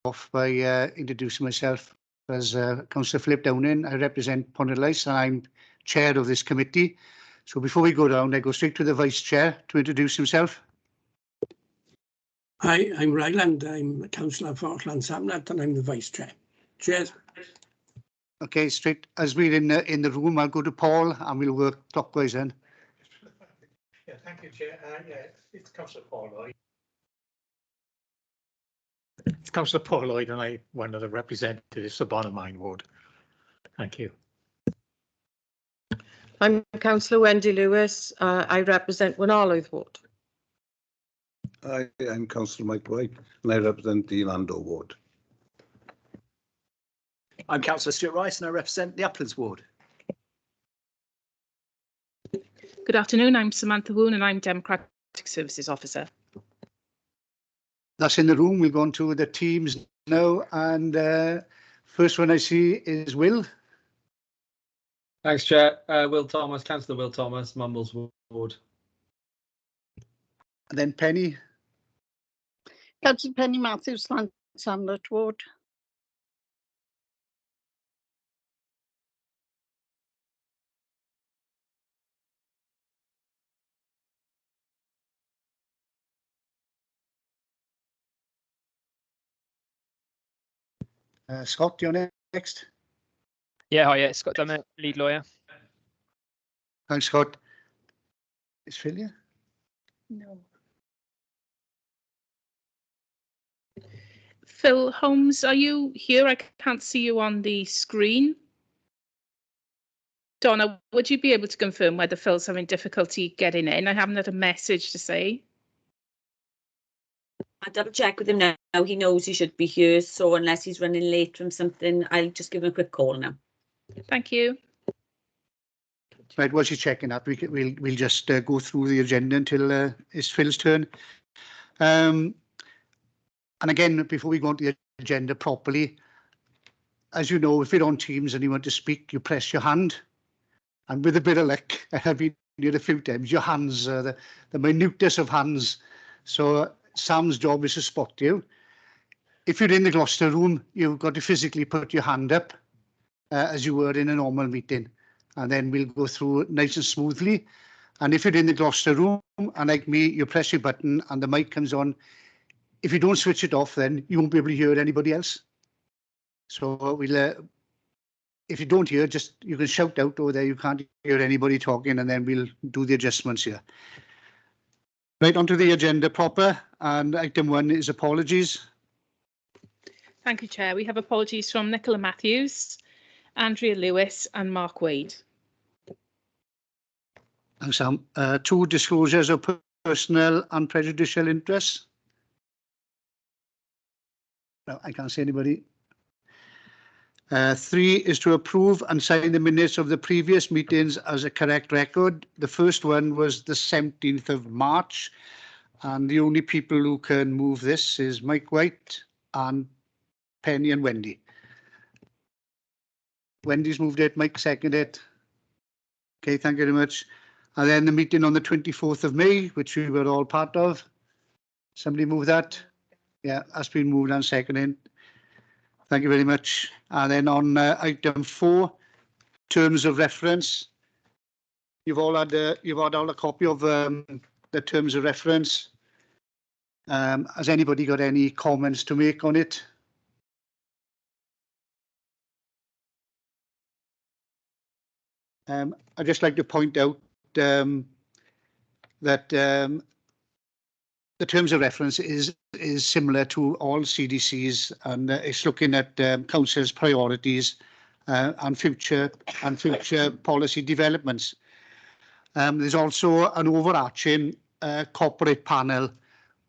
off by introducing myself as Councillor Philip Downing. I represent Ponderlice and I'm chair of this committee. So before we go down, I go straight to the Vice Chair to introduce himself. Hi, I'm Ryland. I'm Councillor for Llansamnat and I'm the Vice Chair. Cheers. Okay, straight as we're in the room, I'll go to Paul and we'll work clockwise then. Yeah, thank you, Chair. Yeah, it's Councillor Paul Lloyd. It's Councillor Paul Lloyd and I'm one of the representatives of Bonamine Ward. Thank you. I'm Councillor Wendy Lewis. I represent Wynolwydd Ward. I'm Councillor Mike White and I represent the Lando Ward. I'm Councillor Stuart Rice and I represent the Uplands Ward. Good afternoon, I'm Samantha Woon and I'm Democratic Services Officer. That's in the room. We'll go on to the teams now and first one I see is Will. Thanks, Chair. Will Thomas, Councillor Will Thomas, Mumbles Ward. And then Penny. Councillor Penny Matthews, Llansamnat Ward. Scott, you're next. Yeah, hi, yeah, Scott Dummett, lead lawyer. Thanks, Scott. Is Phil here? No. Phil Holmes, are you here? I can't see you on the screen. Donna, would you be able to confirm whether Phil's having difficulty getting in? I haven't had a message to say. I'll double check with him now. He knows he should be here, so unless he's running late from something, I'll just give him a quick call now. Thank you. Right, while she's checking that, we'll just go through the agenda until it's Phil's turn. And again, before we go on to the agenda properly, as you know, if you're on Teams and you want to speak, you press your hand. And with a bit of luck, I've been here a few times, your hands, the minuteness of hands. So Sam's job is to spot you. If you're in the Gloucester room, you've got to physically put your hand up as you were in a normal meeting. And then we'll go through it nice and smoothly. And if you're in the Gloucester room, and like me, you press your button and the mic comes on. If you don't switch it off, then you won't be able to hear anybody else. So we'll, if you don't hear, just you can shout out over there. You can't hear anybody talking, and then we'll do the adjustments here. Right, onto the agenda proper. And item 1 is apologies. Thank you, Chair. We have apologies from Nicola Matthews, Andrea Lewis and Mark Wade. Thanks, Sam. 2 disclosures of personal and prejudicial interests. No, I can't see anybody. 3 is to approve and sign the minutes of the previous meetings as a correct record. The first one was the 17th of March, and the only people who can move this is Mike White and Penny and Wendy. Wendy's moved it, Mike seconded it. Okay, thank you very much. And then the meeting on the 24th of May, which we were all part of. Somebody move that? Yeah, that's been moved and seconded. Thank you very much. And then on item 4, terms of reference. You've all had a copy of the terms of reference. Has anybody got any comments to make on it? I'd just like to point out that the terms of reference is similar to all CDCs, and it's looking at council's priorities and future policy developments. There's also an overarching corporate panel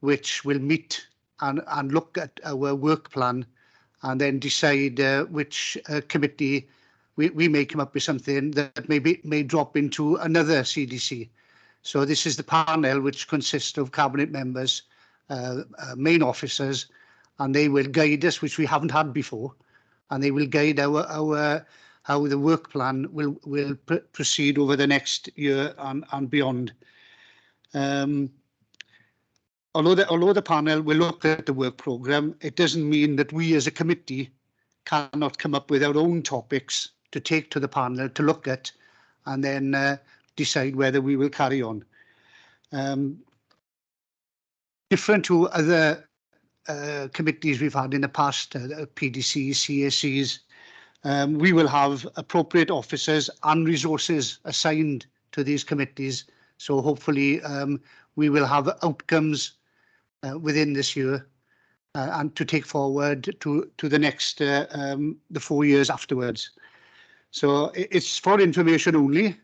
which will meet and look at our work plan and then decide which committee we may come up with something that may drop into another CDC. So this is the panel which consists of cabinet members, main officers, and they will guide us, which we haven't had before, and they will guide how the work plan will proceed over the next year and beyond. although the panel will look at the work programme, it doesn't mean that we as a committee cannot come up with our own topics to take to the panel to look at and then decide whether we will carry on. Different to other committees we've had in the past, PDCs, CACs, we will have appropriate officers and resources assigned to these committees. So hopefully we will have outcomes within this year and to take forward to the next, the 4 years afterwards. So it's for information only.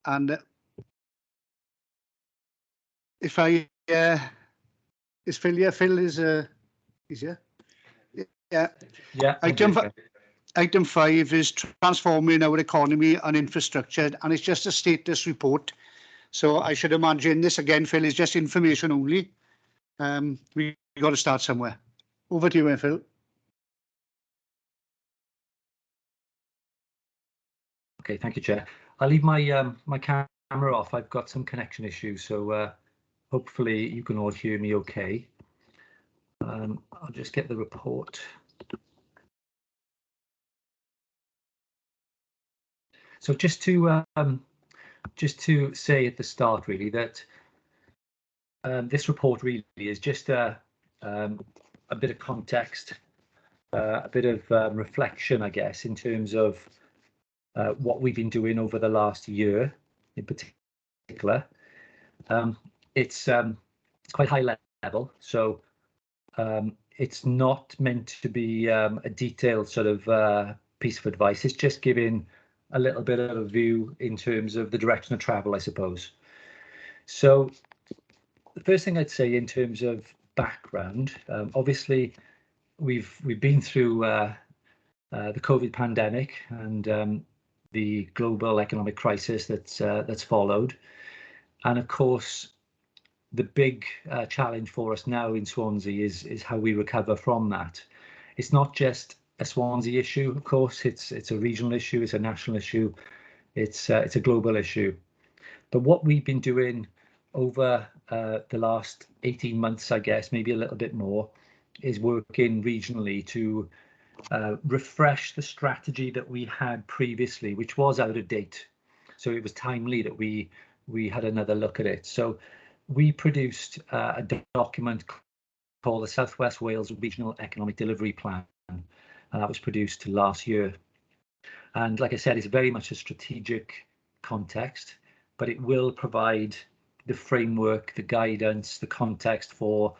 And if I, is Phil here? Phil is here? Yeah. Yeah. Item 5 is transforming our economy and infrastructure, and it's just a status report. So I should imagine this again, Phil, is just information only. We got to start somewhere. Over to you, Phil. Okay, thank you, Chair. I'll leave my my camera off. I've got some connection issues, so hopefully you can all hear me okay. I'll just get the report. So just to say at the start, really, that this report really is just a bit of context, a bit of reflection, I guess, in terms of what we've been doing over the last year, in particular. It's quite high level, so it's not meant to be a detailed sort of piece of advice. It's just giving a little bit of a view in terms of the direction of travel, I suppose. So the first thing I'd say in terms of background, obviously we've been through the COVID pandemic and the global economic crisis that's followed, and of course the big challenge for us now in Swansea is how we recover from that. It's not just a Swansea issue, of course. It's a regional issue, it's a national issue, it's a global issue. But what we've been doing over the last 18 months, I guess, maybe a little bit more, is working regionally to refresh the strategy that we had previously, which was out of date. So it was timely that we had another look at it. So we produced a document called the South West Wales Regional Economic Delivery Plan, and that was produced last year. And like I said, it's very much a strategic context, but it will provide the framework, the guidance, the context for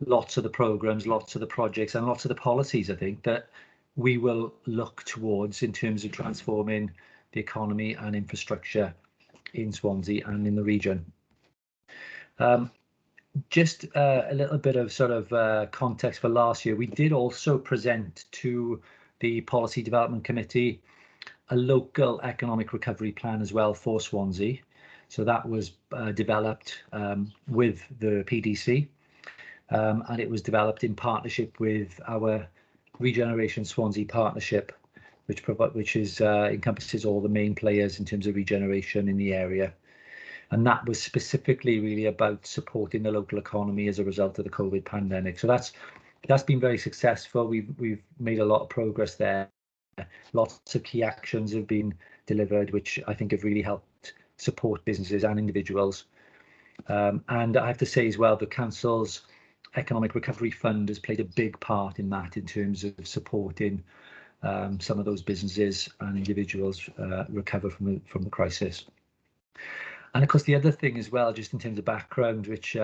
lots of the programs, lots of the projects, and lots of the policies, I think, that we will look towards in terms of transforming the economy and infrastructure in Swansea and in the region. Just a little bit of sort of context for last year. We did also present to the Policy Development Committee a local economic recovery plan as well for Swansea. So that was developed with the PDC, and it was developed in partnership with our Regeneration Swansea Partnership, which encompasses all the main players in terms of regeneration in the area. And that was specifically really about supporting the local economy as a result of the COVID pandemic. So that's been very successful. We've made a lot of progress there. Lots of key actions have been delivered, which I think have really helped support businesses and individuals. And I have to say as well, the council's Economic Recovery Fund has played a big part in that, in terms of supporting some of those businesses and individuals recover from the crisis. And of course, the other thing as well, just in terms of background, which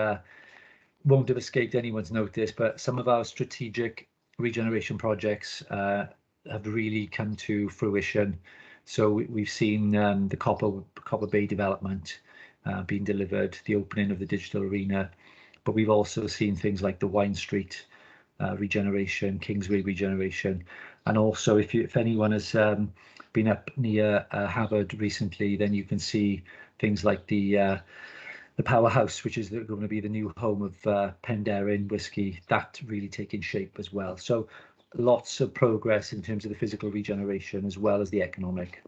won't have escaped anyone's notice, but some of our strategic regeneration projects have really come to fruition. So we've seen the Copper Bay development being delivered, the opening of the digital arena, but we've also seen things like the Wine Street regeneration, Kingsway regeneration, and also if anyone has been up near Havard recently, then you can see things like the Powerhouse, which is going to be the new home of Penderyn whiskey, that really taking shape as well. So lots of progress in terms of the physical regeneration as well as the economic.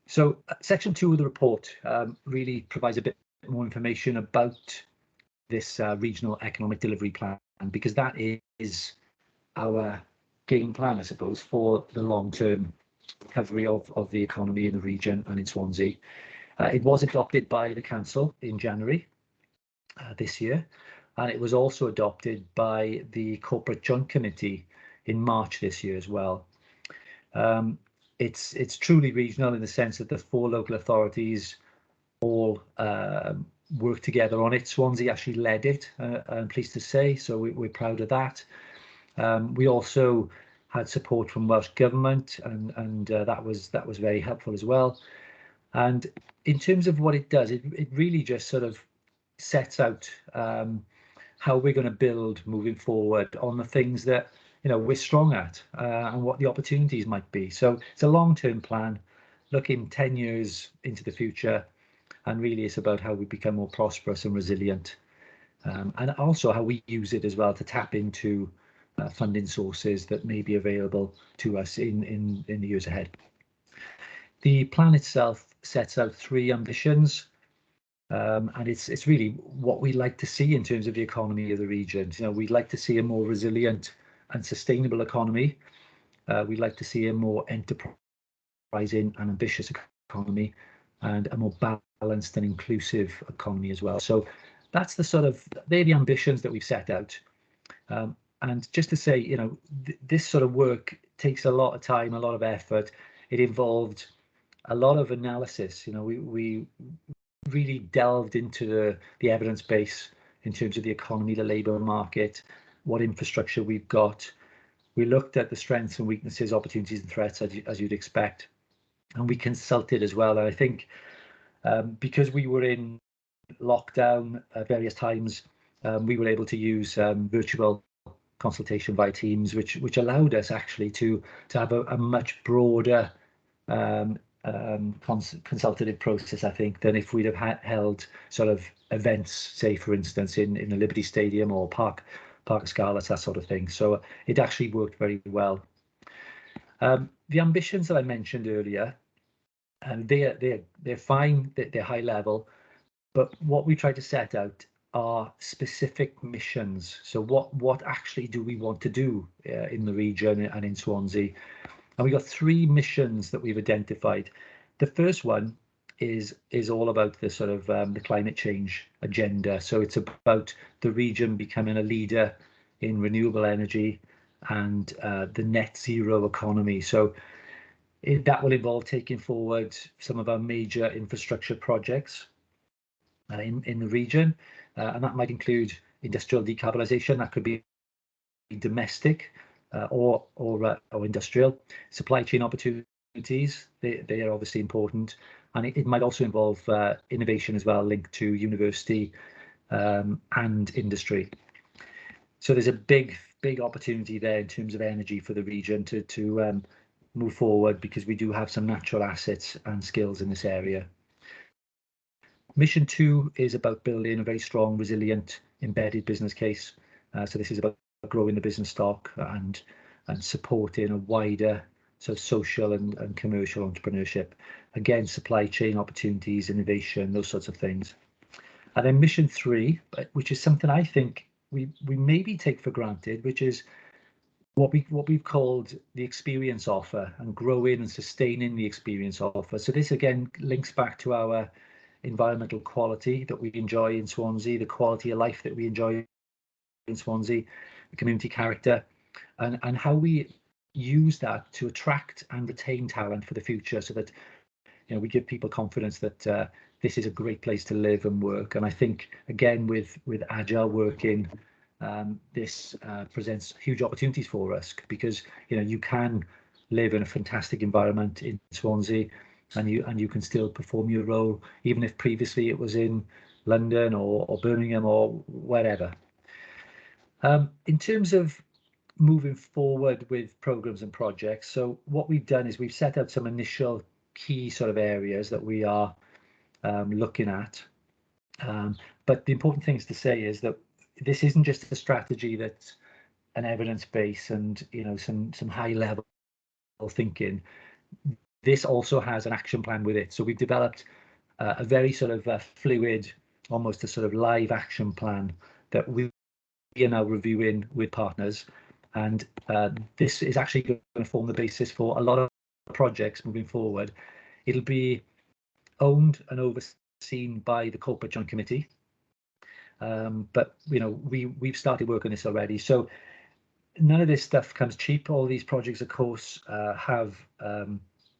So section 2 of the report really provides a bit more information about this regional economic delivery plan, because that is our game plan, I suppose, for the long-term recovery of the economy in the region and in Swansea. It was adopted by the council in January this year, and it was also adopted by the Corporate Joint Committee in March this year as well. It's truly regional in the sense that the 4 local authorities all work together on it. Swansea actually led it, I'm pleased to say, so we're proud of that. We also had support from Welsh Government, and that was very helpful as well. And in terms of what it does, it really just sort of sets out how we're going to build moving forward on the things that we're strong at, and what the opportunities might be. So it's a long-term plan, looking 10 years into the future, and really it's about how we become more prosperous and resilient, and also how we use it as well to tap into funding sources that may be available to us in the years ahead. The plan itself sets out 3 ambitions, and it's really what we'd like to see in terms of the economy of the region. We'd like to see a more resilient and sustainable economy. We'd like to see a more enterprising and ambitious economy, and a more balanced and inclusive economy as well. So that's they're the ambitions that we've set out. And just to say, this sort of work takes a lot of time, a lot of effort. It involved a lot of analysis. We really delved into the evidence base in terms of the economy, the labour market, what infrastructure we've got. We looked at the strengths and weaknesses, opportunities and threats, as you'd expect, and we consulted as well. And I think because we were in lockdown at various times, we were able to use virtual consultation via Teams, which allowed us actually to have a much broader consultative process, I think, than if we'd have held sort of events, say for instance in the Liberty Stadium or Parc y Scarlett, that sort of thing. So it actually worked very well. The ambitions that I mentioned earlier, and they're fine, they're high level, but what we try to set out are specific missions. So what actually do we want to do in the region and in Swansea? And we got 3 missions that we've identified. The first one is all about the sort of the climate change agenda. So it's about the region becoming a leader in renewable energy and the net zero economy. So that will involve taking forward some of our major infrastructure projects in the region, and that might include industrial decarbonisation. That could be domestic or industrial. Supply chain opportunities, they are obviously important, and it might also involve innovation as well, linked to university and industry. So there's a big opportunity there in terms of energy for the region to move forward, because we do have some natural assets and skills in this area. Mission 2 is about building a very strong, resilient, embedded business case. So this is about growing the business stock and supporting a wider sort of social and commercial entrepreneurship. Again, supply chain opportunities, innovation, those sorts of things. And then mission 3, which is something I think we maybe take for granted, which is what we've called the experience offer, and growing and sustaining the experience offer. So this again links back to our environmental quality that we enjoy in Swansea, the quality of life that we enjoy in Swansea, the community character, and how we use that to attract and retain talent for the future, so that we give people confidence that this is a great place to live and work. And I think again with agile working, this presents huge opportunities for us, because you can live in a fantastic environment in Swansea, and you can still perform your role, even if previously it was in London or Birmingham or wherever. In terms of moving forward with programs and projects, so what we've done is we've set out some initial key sort of areas that we are looking at. But the important things to say is that this isn't just a strategy that's an evidence base and some high level thinking. This also has an action plan with it. So we've developed a very sort of fluid almost a sort of live action plan that we are now reviewing with partners, and this is actually going to form the basis for a lot of projects moving forward. It'll be owned and overseen by the Corporate Joint Committee, but we've started work on this already. So none of this stuff comes cheap. All these projects, of course, have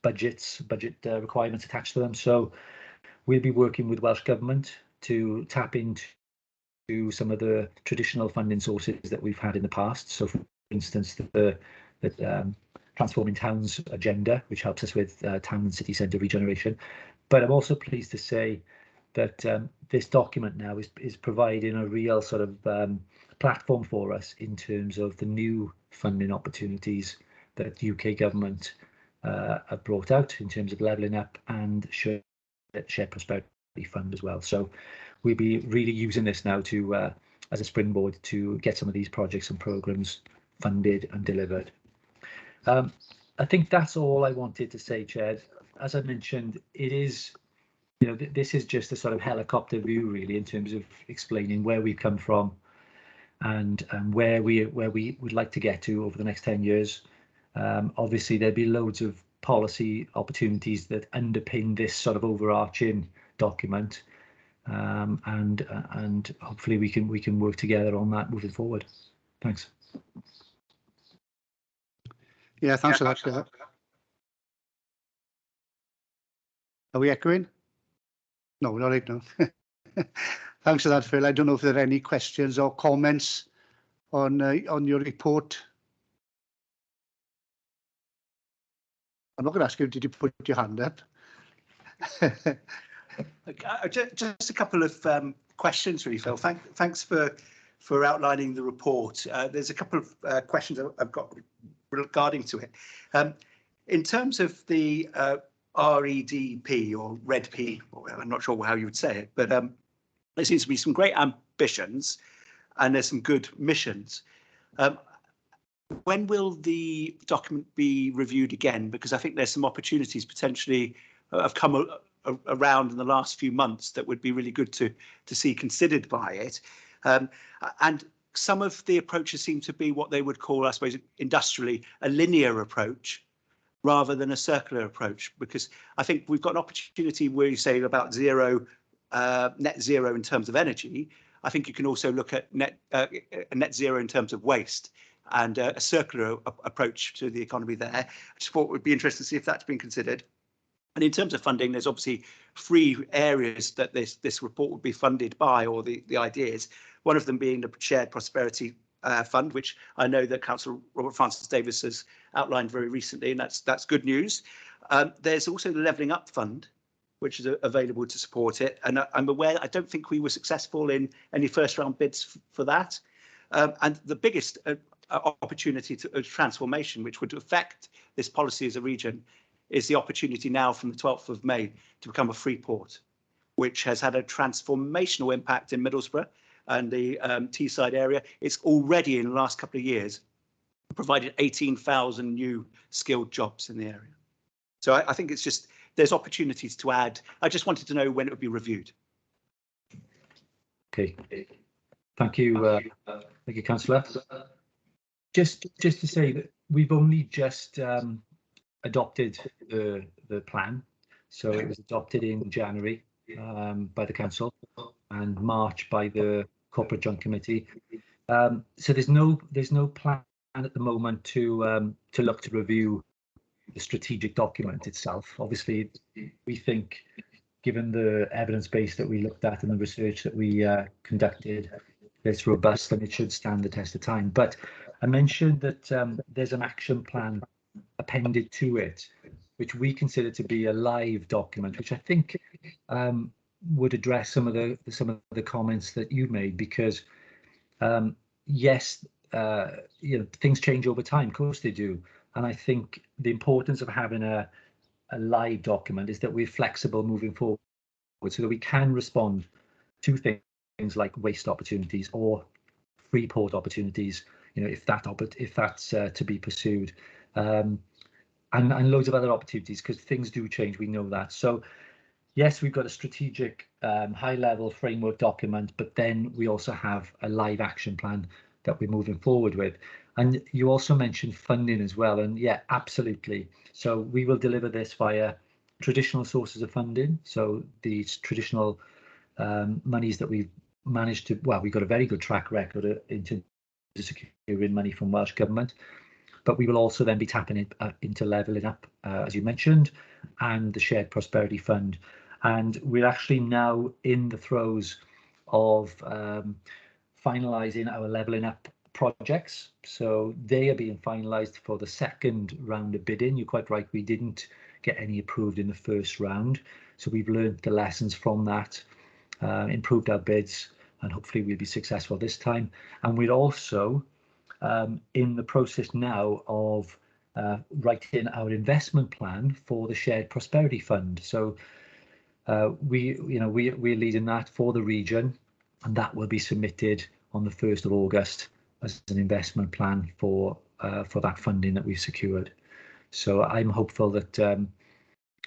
budget requirements attached to them. So we'll be working with Welsh Government to tap into some of the traditional funding sources that we've had in the past. So, for instance, the Transforming Towns agenda, which helps us with town and city centre regeneration. But I'm also pleased to say that this document now is providing a real sort of platform for us in terms of the new funding opportunities that UK government have brought out in terms of levelling up and shared prosperity fund as well. So we'll be really using this now to as a springboard to get some of these projects and programs funded and delivered. I think that's all I wanted to say, Chair. As I mentioned, it is, this is just a sort of helicopter view really in terms of explaining where we've come from and where we would like to get to over the next 10 years. Obviously, there'll be loads of policy opportunities that underpin this sort of overarching document, and hopefully we can work together on that moving forward. Thanks. Yeah, thanks for that. Are we echoing? No, we're not right now. Thanks for that, Phil. I don't know if there are any questions or comments on your report. I'm not going to ask you, did you put your hand up? Just a couple of questions, really, Phil. Thanks for outlining the report. There's a couple of questions I've got regarding to it. In terms of the REDP or REDP, I'm not sure how you would say it, but there seems to be some great ambitions and there's some good missions. When will the document be reviewed again? Because I think there's some opportunities potentially have come around in the last few months that would be really good to see considered by it. And some of the approaches seem to be what they would call, I suppose, industrially, a linear approach rather than a circular approach, because I think we've got an opportunity where you say about net zero in terms of energy. I think you can also look at net zero in terms of waste and a circular approach to the economy there. I just thought it would be interesting to see if that's been considered. And in terms of funding, there's obviously 3 areas that this report would be funded by, or the ideas. One of them being the Shared Prosperity Fund, which I know that Councillor Robert Francis Davis has outlined very recently, and that's good news. There's also the Levelling Up Fund, which is available to support it. And I'm aware, I don't think we were successful in any first round bids for that. And the biggest opportunity to transformation, which would affect this policy as a region, is the opportunity now from the 12th of May to become a free port, which has had a transformational impact in Middlesbrough and the Teesside area. It's already in the last couple of years provided 18,000 new skilled jobs in the area. So I think it's just, there's opportunities to add. I just wanted to know when it would be reviewed. Okay, thank you, Councillor. Just to say that we've only just adopted the plan, so it was adopted in January by the council and March by the Corporate Joint Committee. So there's no plan at the moment to look to review the strategic document itself. Obviously, we think, given the evidence base that we looked at and the research that we conducted, it's robust and it should stand the test of time. But I mentioned that there's an action plan appended to it, which we consider to be a live document, which I think would address some of the comments that you made, because yes, things change over time, of course they do, and I think the importance of having a live document is that we're flexible moving forward, so that we can respond to things like waste opportunities or free port opportunities, if that's to be pursued, and loads of other opportunities, because things do change, we know that. So yes, we've got a strategic high-level framework document, but then we also have a live action plan that we're moving forward with. And you also mentioned funding as well, and yeah, absolutely. So we will deliver this via traditional sources of funding. So these traditional monies that we've managed to, well, we've got a very good track record in terms of securing money from Welsh Government, but we will also then be tapping it into levelling up, as you mentioned, and the Shared Prosperity Fund. And we're actually now in the throes of finalising our levelling up projects. So they are being finalised for the second round of bidding. You're quite right, we didn't get any approved in the first round. So we've learned the lessons from that, improved our bids, and hopefully we'll be successful this time. And we're also in the process now of writing our investment plan for the Shared Prosperity Fund. So we're leading that for the region, and that will be submitted on the 1st of August as an investment plan for that funding that we've secured. So I'm hopeful that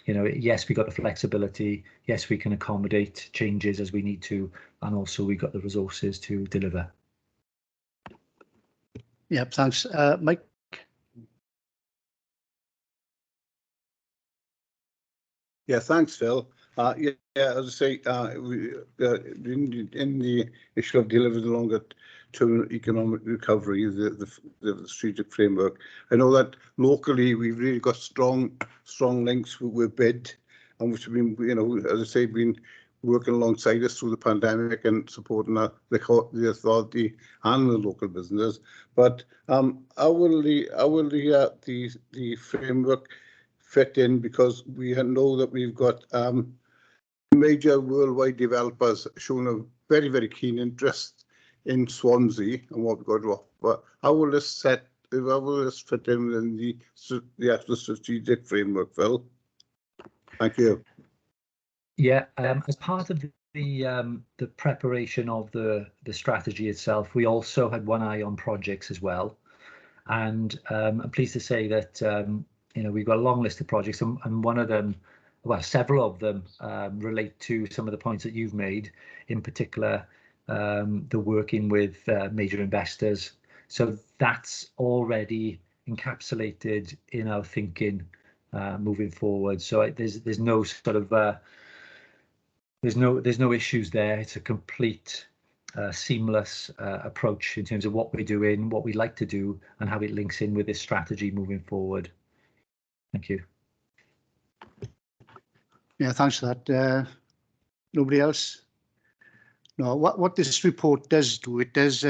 yes, we got the flexibility, yes, we can accommodate changes as we need to, and also we got the resources to deliver. Yeah, thanks. Mike? Yeah, thanks, Phil. Yeah, as I say, in the issue of delivering the longer-term economic recovery, the strategic framework, I know that locally we've really got strong links with BID, and which have been, as I say, been working alongside us through the pandemic and supporting the authority and the local business. But how will the framework fit in, because we know that we've got major worldwide developers showing a very, very keen interest in Swansea and what we've got to offer. How will this fit in the actual strategic framework, Phil? Thank you. Yeah, as part of the preparation of the strategy itself, we also had one eye on projects as well. And I'm pleased to say that we've got a long list of projects, and one of them, well, several of them relate to some of the points that you've made, in particular, the working with major investors. So that's already encapsulated in our thinking moving forward. So there's no sort of there's no issues there. It's a complete seamless approach in terms of what we're doing, what we like to do, and how it links in with this strategy moving forward. Thank you. Yeah, thanks for that. Nobody else? No, what this report does do, it does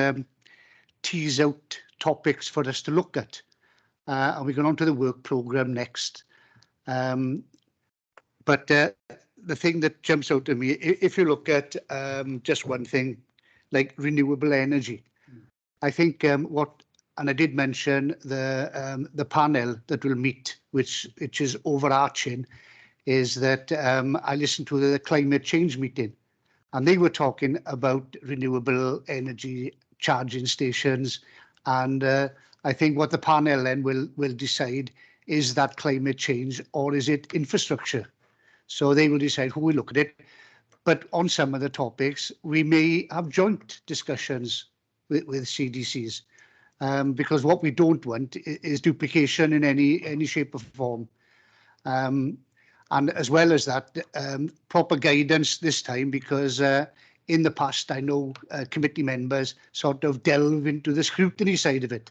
tease out topics for us to look at. And we go on to the work programme next. But the thing that jumps out to me, if you look at just one thing, like renewable energy, I think and I did mention the panel that will meet, which is overarching, is that I listened to the climate change meeting, and they were talking about renewable energy charging stations, and I think what the panel then will decide is that climate change or is it infrastructure. So they will decide who will look at it. But on some of the topics, we may have joint discussions with CDCs, because what we don't want is duplication in any shape or form. And as well as that, proper guidance this time, because in the past, I know committee members sort of delve into the scrutiny side of it,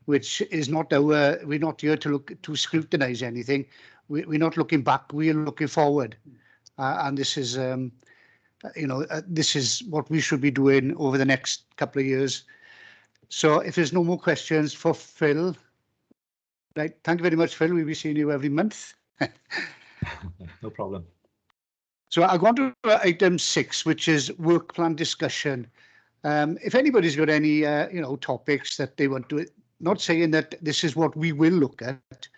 which is not we're not here to scrutinise anything. We're not looking back, we're looking forward. And this is, this is what we should be doing over the next couple of years. So if there's no more questions for Phil, right, thank you very much, Phil. We'll be seeing you every month. No problem. So I'll go on to item 6, which is work plan discussion. If anybody's got any, topics that they want to, not saying that this is what we will look at,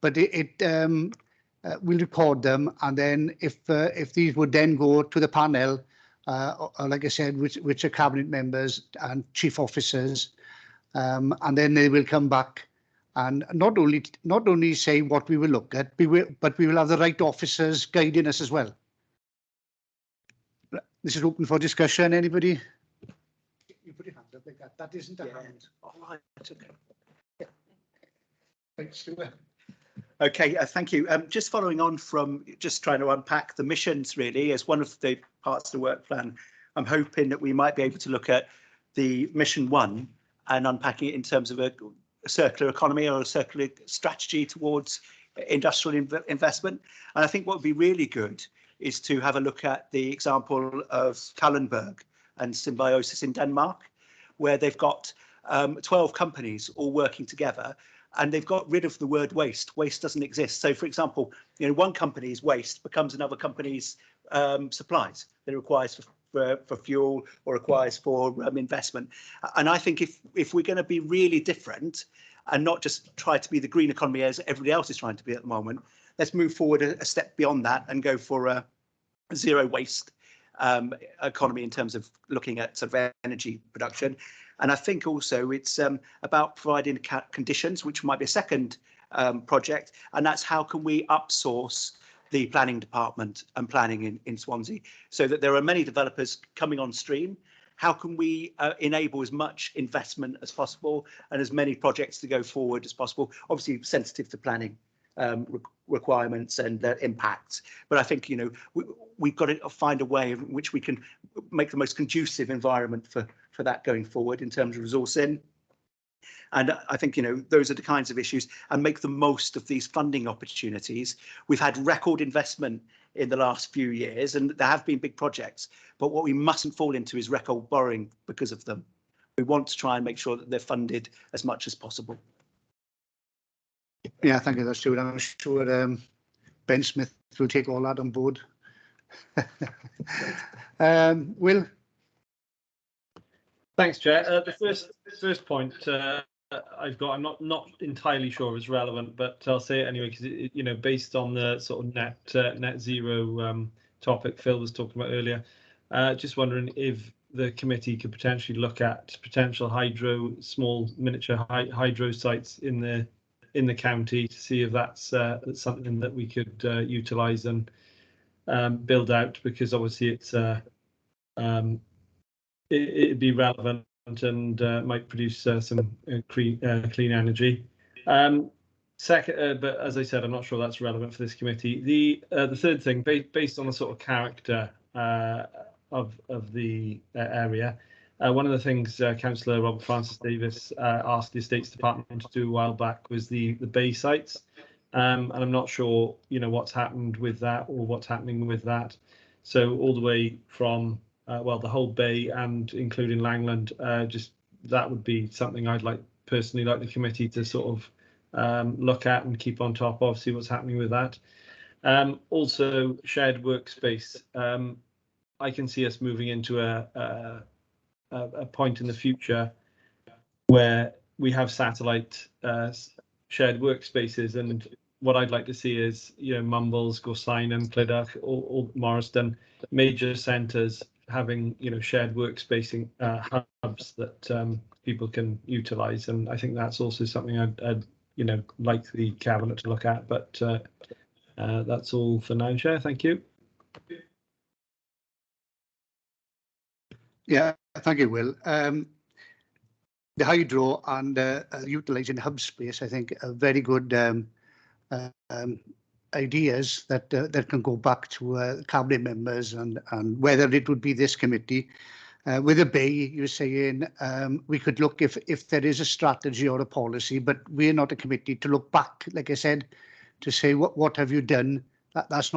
but we'll record them, and then if these would then go to the panel, or like I said, which are cabinet members and chief officers, and then they will come back and not only say what we will look at, but we will have the right officers guiding us as well. This is open for discussion. Anybody? You put your hand up like that. That isn't a hand. All right. Okay. Thanks, Stuart. Okay, thank you. Just following on from just trying to unpack the missions really as one of the parts of the work plan, I'm hoping that we might be able to look at the mission 1 and unpacking it in terms of a circular economy or a circular strategy towards industrial investment. And I think what would be really good is to have a look at the example of Kallenberg and Symbiosis in Denmark, where they've got 12 companies all working together, and they've got rid of the word waste. Waste doesn't exist. So, for example, one company's waste becomes another company's supplies that it requires for fuel or requires for investment. And I think if we're going to be really different and not just try to be the green economy as everybody else is trying to be at the moment, let's move forward a step beyond that and go for a zero waste economy in terms of looking at sort of energy production. And I think also it's about providing conditions, which might be a second project, and that's how can we upsource the planning department and planning in Swansea, so that there are many developers coming on stream. How can we enable as much investment as possible and as many projects to go forward as possible, obviously sensitive to planning requirements and impacts. But I think, we've got to find a way in which we can make the most conducive environment for that going forward in terms of resourcing. And I think, those are the kinds of issues, and make the most of these funding opportunities. We've had record investment in the last few years, and there have been big projects, but what we mustn't fall into is record borrowing because of them. We want to try and make sure that they're funded as much as possible. Yeah, thank you, Stuart. I'm sure Ben Smith will take all that on board. Will? Thanks, Chair. The first point I've got, I'm not entirely sure it's relevant, but I'll say it anyway because based on the sort of net zero topic Phil was talking about earlier, just wondering if the committee could potentially look at potential small miniature hydro sites in the county to see if that's something that we could utilise and build out, because obviously it's it'd be relevant and might produce some clean energy. Second, but as I said, I'm not sure that's relevant for this committee. The third thing, based on the sort of character of the area, one of the things Councillor Robert Francis Davis asked the Estates Department to do a while back was the bay sites, and I'm not sure what's happened with that or what's happening with that. So all the way from the whole bay and including Langland, just that would be something I'd personally like the committee to sort of look at and keep on top of, see what's happening with that. Also, shared workspace. I can see us moving into a point in the future where we have satellite shared workspaces, and what I'd like to see is Mumbles, Gorsainen, Clydach, or Morriston, major centres having shared workspace hubs that people can utilise, and I think that's also something I'd like the cabinet to look at. But that's all for now, Chair. Thank you. Yeah, thank you, Will. The hydro and utilising hub space, I think, are very good ideas that can go back to cabinet members, and whether it would be this committee. With the bay, you're saying we could look if there is a strategy or a policy, but we're not a committee to look back, like I said, to say what have you done. That's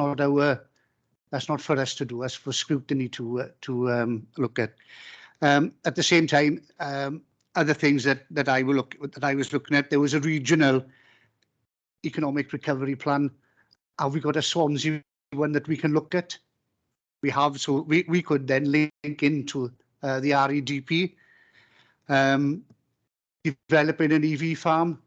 not for us to do. That's for scrutiny to look at. At the same time, other things that I was looking at, there was a regional economic recovery plan. Have we got a Swansea one that we can look at? We have, so we could then link into the REDP, developing an EV farm,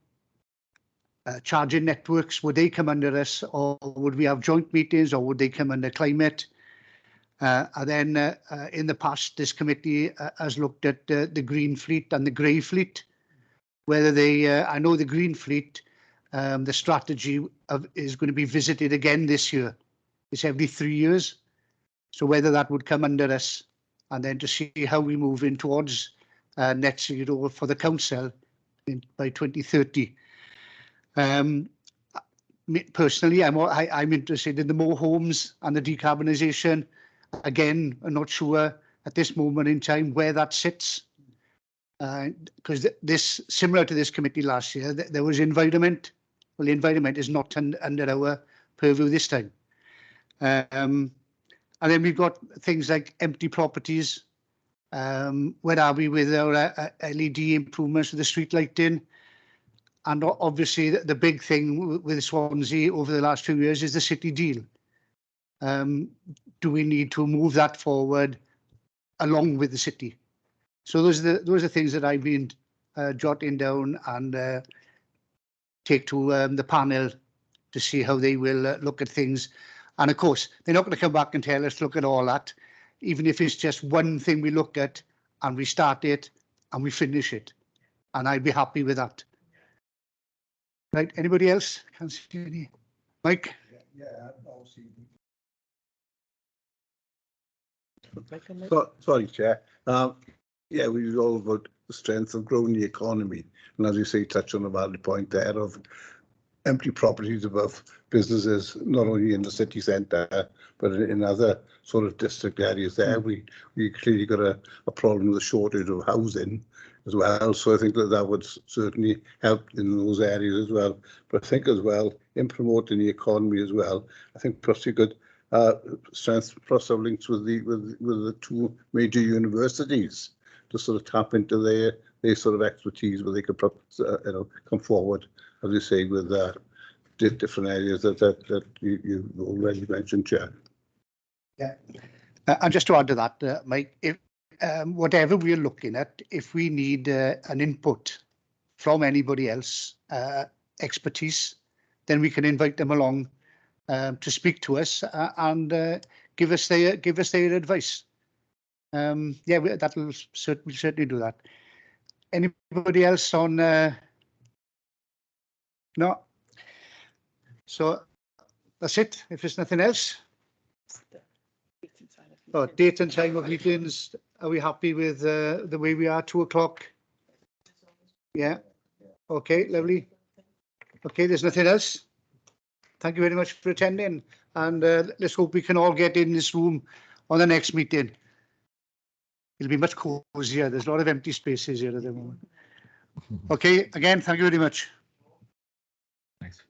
charging networks. Would they come under us, or would we have joint meetings, or would they come under climate? And then in the past, this committee has looked at the green fleet and the grey fleet, whether they, I know the green fleet, the strategy is going to be visited again this year. It's every 3 years. So whether that would come under us, and then to see how we move in towards net zero for the council by 2030. Personally, I'm interested in the more homes and the decarbonisation. Again, I'm not sure at this moment in time where that sits, because this, similar to this committee last year, there was environment. Well, the environment is not under our purview this time. And then we've got things like empty properties. Where are we with our LED improvements with the street lighting? And obviously, the big thing with Swansea over the last 2 years is the city deal. Do we need to move that forward along with the city? So those are things that I've been jotting down and take to the panel to see how they will look at things. And of course, they're not going to come back and tell us, look at all that, even if it's just one thing we look at and we start it and we finish it. And I'd be happy with that. Right, anybody else? Can't see any. Mike? Sorry, Chair. Yeah, we were all about the strength of growing the economy. And as you say, touch on a valid point there of empty properties above businesses, not only in the city centre, but in other sort of district areas there. We clearly got a problem with a shortage of housing as well. So I think that would certainly help in those areas as well. But I think as well, in promoting the economy as well, I think perhaps you could cross our links with the two major universities to sort of tap into their sort of expertise where they could come forward, as you say, with different areas that you already mentioned, Chair. Yeah, and just to add to that, Mike, if whatever we're looking at, if we need an input from anybody else, expertise, then we can invite them along to speak to us and give us their advice. Yeah, we'll certainly do that. Anybody else on? No. So that's it. If there's nothing else. Oh, date and time of meetings. Are we happy with the way we are? 2 o'clock. Yeah. Okay, lovely. Okay, there's nothing else. Thank you very much for attending, and let's hope we can all get in this room on the next meeting. It'll be much cozier. There's a lot of empty spaces here at the moment. Okay, again, thank you very much. Thanks.